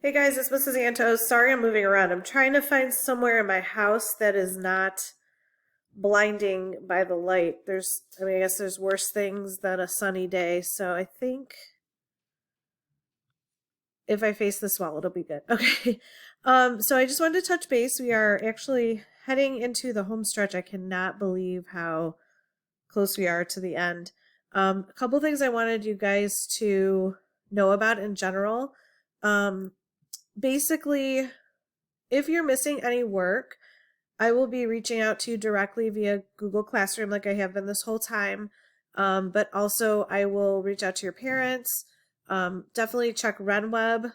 Hey guys, it's Mrs. Antos. Sorry I'm moving around. I'm trying to find somewhere in my house that is not blinding by the light. I guess there's worse things than a sunny day. So I think if I face this wall, it'll be good. Okay. So I just wanted to touch base. We are actually heading into the home stretch. I cannot believe how close we are to the end. A couple things I wanted you guys to know about in general. Um, Basically, if you're missing any work, I will be reaching out to you directly via Google Classroom like I have been this whole time. But also, I will reach out to your parents. Definitely check RenWeb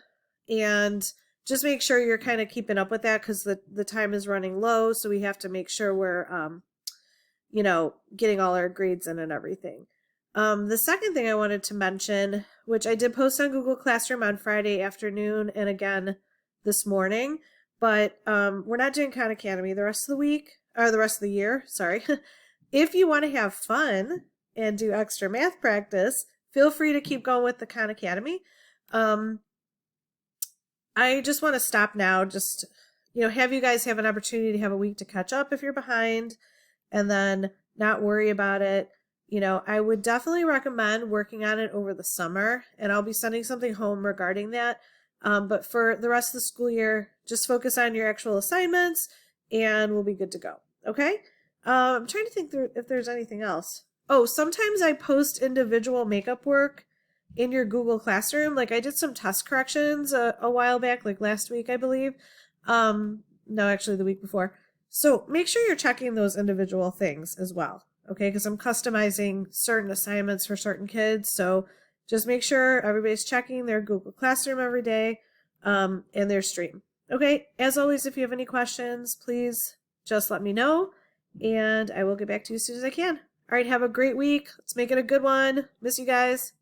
and just make sure you're kind of keeping up with that because the time is running low. So we have to make sure we're, getting all our grades in and everything. The second thing I wanted to mention, which I did post on Google Classroom on Friday afternoon and again this morning, but we're not doing Khan Academy the rest of the week, or the rest of the year, sorry. If you want to have fun and do extra math practice, feel free to keep going with the Khan Academy. Um, I just want to stop now, just, have you guys have an opportunity to have a week to catch up if you're behind and then not worry about it. I would definitely recommend working on it over the summer, and I'll be sending something home regarding that. But for the rest of the school year, just focus on your actual assignments and we'll be good to go. Okay? I'm trying to think if there's anything else. Oh, sometimes I post individual makeup work in your Google Classroom. Like I did some test corrections a while back, like last week, I believe. No, actually the week before. So make sure you're checking those individual things as well. Okay, because I'm customizing certain assignments for certain kids. So just make sure everybody's checking their Google Classroom every day and their stream. Okay, as always, if you have any questions, please just let me know and I will get back to you as soon as I can. All right, have a great week. Let's make it a good one. Miss you guys.